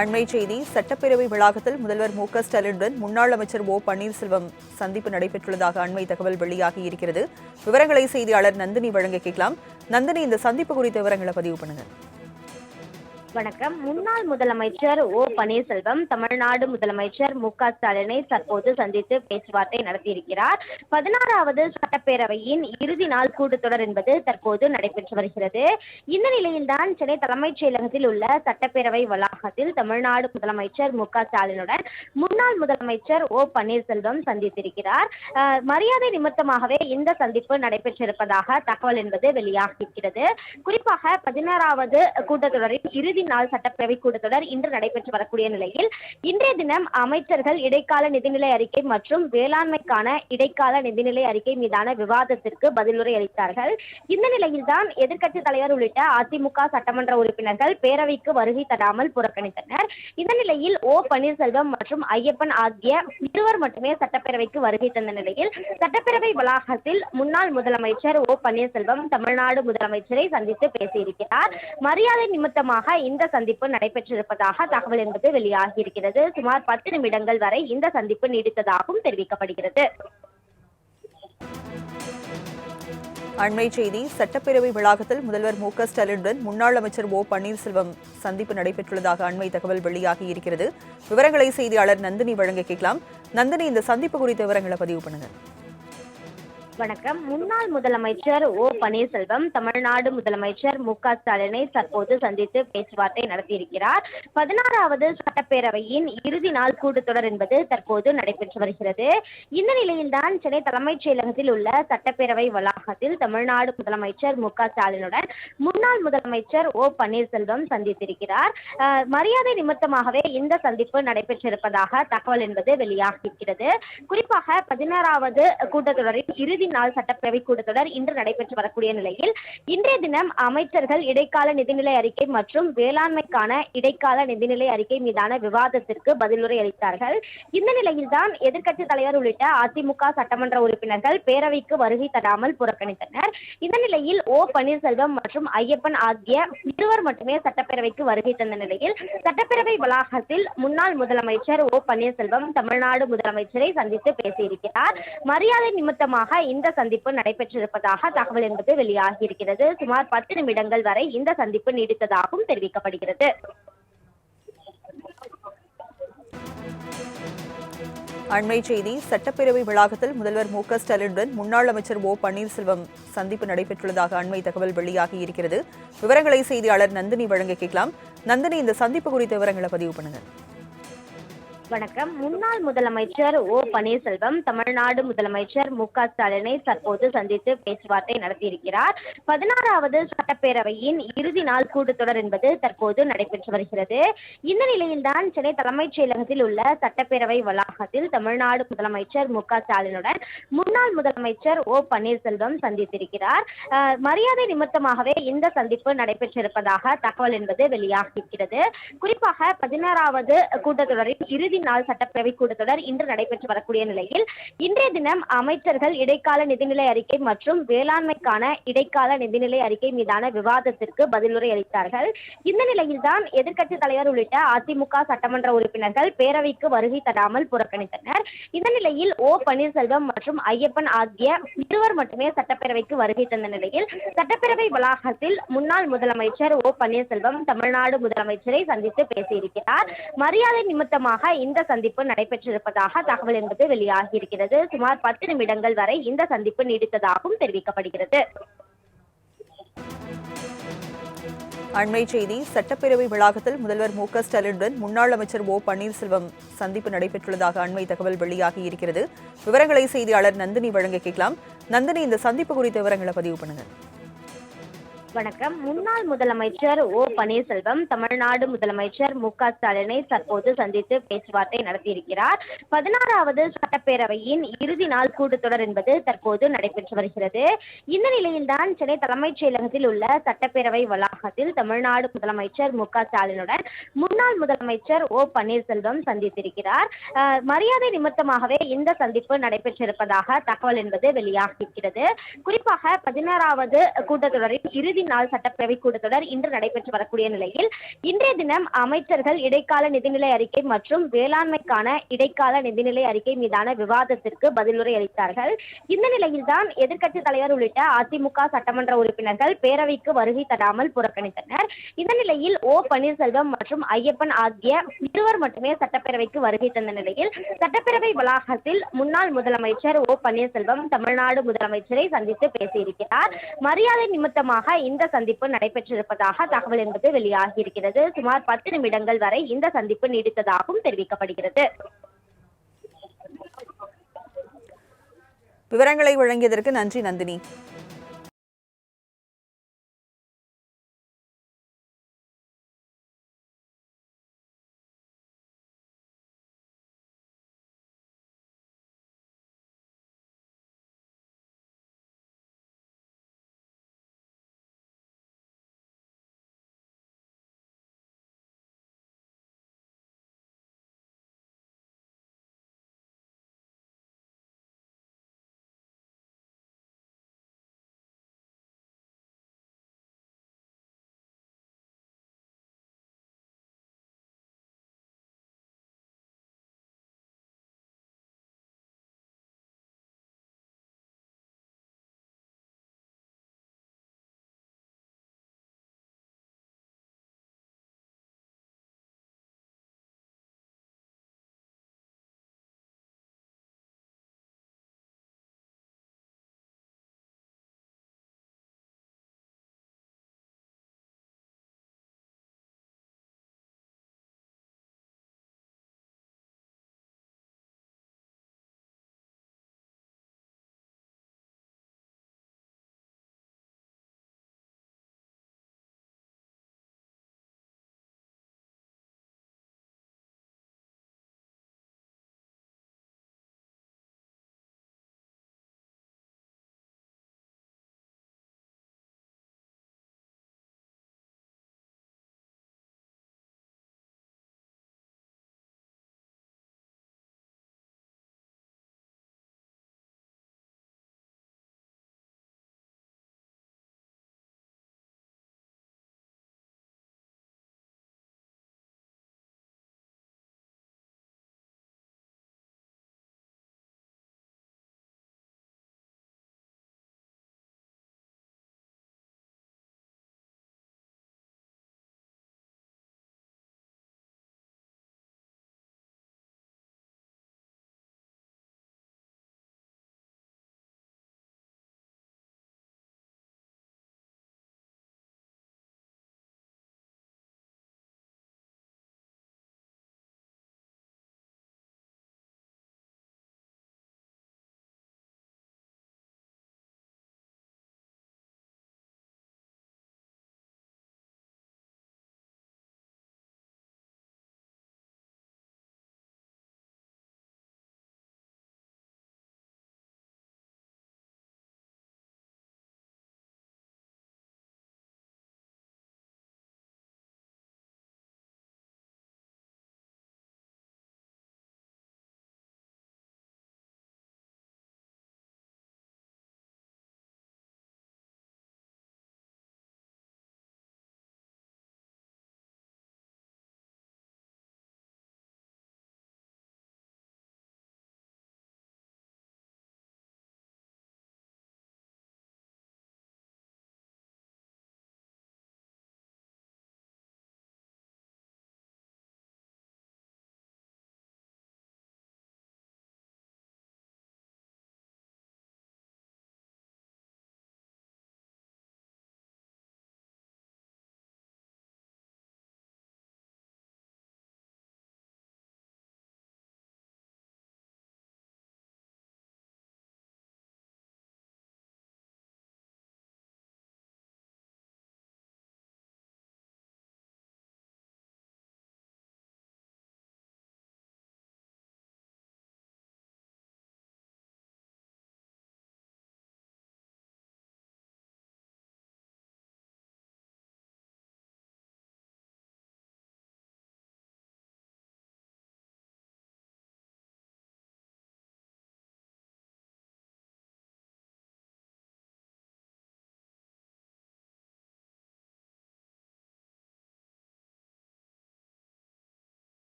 அண்மை செய்தி சட்டப்பேரவை வளாகத்தில் முதல்வர் மு.க.ஸ்டாலினுடன் முன்னாள் அமைச்சர் ஓ பன்னீர்செல்வம் சந்திப்பு நடைபெற்றுள்ளதாக அண்மை தகவல் வெளியாகி இருக்கிறது. விவரங்களை செய்தியாளர் நந்தினி வழங்க கேட்கலாம். நந்தினி, இந்த சந்திப்பு குறித்த விவரங்களை பதிவு பண்ணுங்க. வணக்கம். முன்னாள் முதலமைச்சர் ஓ பன்னீர்செல்வம் தமிழ்நாடு முதலமைச்சர் மு.க.ஸ்டாலினை தற்போது சந்தித்து பேச்சுவார்த்தை நடத்தியிருக்கிறார். 16வது சட்டப்பேரவையின் இறுதி நாள் கூட்டத்தொடர் என்பது தற்போது நடைபெற்று வருகிறது. இந்த நிலையில்தான் சென்னை தலைமைச் செயலகத்தில் உள்ள சட்டப்பேரவை வளாகத்தில் தமிழ்நாடு முதலமைச்சர் மு.க.ஸ்டாலினுடன் முன்னாள் முதலமைச்சர் ஓ பன்னீர்செல்வம் சந்தித்திருக்கிறார். மரியாதை நிமித்தமாகவே இந்த சந்திப்பு நடைபெற்றிருப்பதாக தகவல் என்பது வெளியாகியிருக்கிறது. குறிப்பாக 16வது கூட்டத்தொடரின் இறுதி நாள் சட்டப்பேரவை கூட்டத்தொடர் இன்று நடைபெற்று வரக்கூடிய நிலையில் இன்றைய தினம் அமைச்சர்கள் இடைக்கால நிதிநிலை அறிக்கை மற்றும் வேளாண்மைக்கான இடைக்கால நிதிநிலை அறிக்கை மீதான விவாதத்திற்கு பதிலுரை அளித்தார்கள். இந்த நிலையில்தான் எதிர்க்கட்சித் தலைவர் உள்ளிட்ட அதிமுக சட்டமன்ற உறுப்பினர்கள் பேரவைக்கு வருகை தராமல் புறக்கணித்தனர். இந்த நிலையில் ஓ பன்னீர்செல்வம் மற்றும் ஐயப்பன் ஆகிய இருவர் மட்டுமே சட்டப்பேரவைக்கு வருகை தந்த நிலையில் சட்டப்பேரவை வளாகத்தில் முன்னாள் முதலமைச்சர் ஓ பன்னீர்செல்வம் தமிழ்நாடு முதலமைச்சரை சந்தித்து பேசியிருக்கிறார். மரியாதை நிமித்தமாக இந்த சந்திப்பு நடைபெற்றிருப்பதாக தகவல் என்பது வெளியாகியிருக்கிறது. சுமார் 10 நிமிடங்கள் வரை இந்த சந்திப்பு நீடித்ததாகவும் தெரிவிக்கப்படுகிறது. அண்மை செய்தி சட்டப்பேரவை வளாகத்தில் முதல்வர் மு.க.ஸ்டாலினுடன் முன்னாள் அமைச்சர் ஓ பன்னீர்செல்வம் சந்திப்பு நடைபெற்றுள்ளதாக அண்மை தகவல் வெளியாகி இருக்கிறது. விவரங்களை செய்தியாளர் நந்தினி வழங்க கேட்கலாம். நந்தினி, இந்த சந்திப்பு குறித்த விவரங்களை பதிவு பண்ணுங்க. வணக்கம். முன்னாள் முதலமைச்சர் ஓ பன்னீர்செல்வம் தமிழ்நாடு முதலமைச்சர் மு.க.ஸ்டாலினை தற்போது சந்தித்து பேச்சுவார்த்தை நடத்தியிருக்கிறார். 16வது சட்டப்பேரவையின் இறுதி நாள் கூட்டத்தொடர் என்பது தற்போது நடைபெற்று வருகிறது. இந்த நிலையில்தான் சென்னை தலைமைச் செயலகத்தில் உள்ள சட்டப்பேரவை வளாகத்தில் தமிழ்நாடு முதலமைச்சர் மு.க.ஸ்டாலினுடன் முன்னாள் முதலமைச்சர் ஓ பன்னீர்செல்வம் சந்தித்திருக்கிறார். மரியாதை நிமித்தமாகவே இந்த சந்திப்பு நடைபெற்றிருப்பதாக தகவல் என்பது வெளியாகியிருக்கிறது. குறிப்பாக 16வது கூட்டத்தொடரின் இறுதி நாள் சட்டப்பேரவை கூட்டத்தொடர் இன்று நடைபெற்று வரக்கூடிய நிலையில் இன்றைய தினம் அமைச்சர்கள் இடைக்கால நிதிநிலை அறிக்கை மற்றும் வேளாண்மைக்கான இடைக்கால நிதிநிலை அறிக்கை மீதான விவாதத்திற்கு பதிலுரை அளித்தார்கள். இந்த நிலையில்தான் எதிர்க்கட்சித் தலைவர் உள்ளிட்ட அதிமுக சட்டமன்ற உறுப்பினர்கள் பேரவைக்கு வருகை தராமல் புறக்கணித்தனர். இந்த நிலையில் ஓ பன்னீர்செல்வம் மற்றும் ஐயப்பன் ஆகிய இருவர் மட்டுமே சட்டப்பேரவைக்கு வருகை தந்த நிலையில் சட்டப்பேரவை வளாகத்தில் முன்னாள் முதலமைச்சர் ஓ பன்னீர்செல்வம் தமிழ்நாடு முதலமைச்சரை சந்தித்து பேசியிருக்கிறார். மரியாதை நிமித்தமாக இந்த சந்திப்பு நடைபெற்றிருப்பதாக தகவல் என்பது வெளியாகியிருக்கிறது. சுமார் 10 நிமிடங்கள் வரை இந்த சந்திப்பு நீடித்ததாகவும் தெரிவிக்கப்படுகிறது. அண்மை செய்தி சட்டப்பேரவை வளாகத்தில் முதல்வர் மு.க.ஸ்டாலினுடன் முன்னாள் அமைச்சர் ஓ பன்னீர்செல்வம் சந்திப்பு நடைபெற்றுள்ளதாக அண்மை தகவல் வெளியாகி இருக்கிறது. விவரங்களை செய்தியாளர் நந்தினி வழங்க கேட்கலாம். நந்தினி, இந்த சந்திப்பு குறித்த விவரங்களை பதிவு பண்ணுங்க. வணக்கம். முன்னாள் முதலமைச்சர் ஓ பன்னீர்செல்வம் தமிழ்நாடு முதலமைச்சர் மு.க.ஸ்டாலினை தற்போது சந்தித்து பேச்சுவார்த்தை நடத்தியிருக்கிறார். 16வது சட்டப்பேரவையின் இறுதி நாள் கூட்டத்தொடர் என்பது தற்போது நடைபெற்று வருகிறது. இந்த நிலையில்தான் சென்னை தலைமைச் செயலகத்தில் உள்ள சட்டப்பேரவை வளாகத்தில் தமிழ்நாடு முதலமைச்சர் மு.க.ஸ்டாலினுடன் முன்னாள் முதலமைச்சர் ஓ பன்னீர்செல்வம் சந்தித்திருக்கிறார். மரியாதை நிமித்தமாகவே இந்த சந்திப்பு நடைபெற்றிருப்பதாக தகவல் என்பது வெளியாகியிருக்கிறது. குறிப்பாக 16வது கூட்டத்தொடரின் இறுதி நாள் சட்டப்பேரவை கூட்டத்தொடர் இன்று நடைபெற்று வரக்கூடிய நிலையில் இன்றைய தினம் அமைச்சர்கள் இடைக்கால நிதிநிலை அறிக்கை மற்றும் வேளாண்மைக்கான இடைக்கால நிதிநிலை அறிக்கை மீதான விவாதத்திற்கு பதிலுரை அளித்தார்கள். இந்த நிலையில்தான் எதிர்க்கட்சித் தலைவர் உள்ளிட்ட அதிமுக சட்டமன்ற உறுப்பினர்கள் பேரவைக்கு வருகை தராமல் புறக்கணித்தனர். இந்த நிலையில் ஓ பன்னீர்செல்வம் மற்றும் ஐயப்பன் ஆகிய இருவர் மட்டுமே சட்டப்பேரவைக்கு வருகை தந்த நிலையில் சட்டப்பேரவை வளாகத்தில் முன்னாள் முதலமைச்சர் ஓ பன்னீர்செல்வம் தமிழ்நாடு முதலமைச்சரை சந்தித்து பேசியிருக்கிறார். மரியாதை நிமித்தமாக இந்த சந்திப்பு நடைபெற்றிருப்பதாக தகவல் என்பது வெளியாகியிருக்கிறது. சுமார் 10 நிமிடங்கள் வரை இந்த சந்திப்பு நீடித்ததாகவும் தெரிவிக்கப்படுகிறது. அண்மை செய்தி சட்டப்பேரவை வளாகத்தில் முதல்வர் மு.க.ஸ்டாலினுடன் முன்னாள் அமைச்சர் ஓ பன்னீர்செல்வம் சந்திப்பு நடைபெற்றுள்ளதாக அண்மை தகவல் வெளியாகி இருக்கிறது. விவரங்களை செய்தியாளர் நந்தினி வழங்க கேட்கலாம். நந்தினி, இந்த சந்திப்பு குறித்த விவரங்களை பதிவு பண்ணுங்க. வணக்கம். முன்னாள் முதலமைச்சர் ஓ பன்னீர்செல்வம் தமிழ்நாடு முதலமைச்சர் மு.க.ஸ்டாலினை தற்போது சந்தித்து பேச்சுவார்த்தை நடத்தியிருக்கிறார். 16வது சட்டப்பேரவையின் இறுதி நாள் கூட்டத்தொடர் என்பது தற்போது நடைபெற்று வருகிறது. இந்த நிலையில்தான் சென்னை தலைமைச் செயலகத்தில் உள்ள சட்டப்பேரவை வளாகத்தில் தமிழ்நாடு முதலமைச்சர் மு.க.ஸ்டாலினுடன் முன்னாள் முதலமைச்சர் ஓ பன்னீர்செல்வம் சந்தித்திருக்கிறார். மரியாதை நிமித்தமாகவே இந்த சந்திப்பு நடைபெற்றிருப்பதாக தகவல் என்பது வெளியாகியிருக்கிறது. குறிப்பாக 16வது கூட்டத்தொடரின் இறுதி இறுதி நாள் சட்டப்பேரவை கூட்டத்தொடர் இன்று நடைபெற்று வரக்கூடிய நிலையில் இன்றைய தினம் அமைச்சர்கள் இடைக்கால நிதிநிலை அறிக்கை மற்றும் வேளாண்மைக்கான இடைக்கால நிதிநிலை அறிக்கை மீதான விவாதத்திற்கு பதிலுரை அளித்தார்கள். இந்த நிலையில்தான் எதிர்க்கட்சித் தலைவர் உள்ளிட்ட அதிமுக சட்டமன்ற உறுப்பினர்கள் பேரவைக்கு வருகை தராமல் புறக்கணித்தனர். இந்த நிலையில் ஓ பன்னீர்செல்வம் மற்றும் ஐயப்பன் ஆகிய இருவர் மட்டுமே சட்டப்பேரவைக்கு வருகை தந்த நிலையில் சட்டப்பேரவை வளாகத்தில் முன்னாள் முதலமைச்சர் ஓ பன்னீர்செல்வம் தமிழ்நாடு முதலமைச்சரை சந்தித்து பேசியிருக்கிறார். மரியாதை நிமித்தமாக இந்த சந்திப்பு நடைபெற்றிருப்பதாக தகவல் என்பது வெளியாகியிருக்கிறது. சுமார் 10 நிமிடங்கள் வரை இந்த சந்திப்பு நீடித்ததாகவும் தெரிவிக்கப்படுகிறது. விவரங்களை வழங்கியதற்கு நன்றி நந்தினி.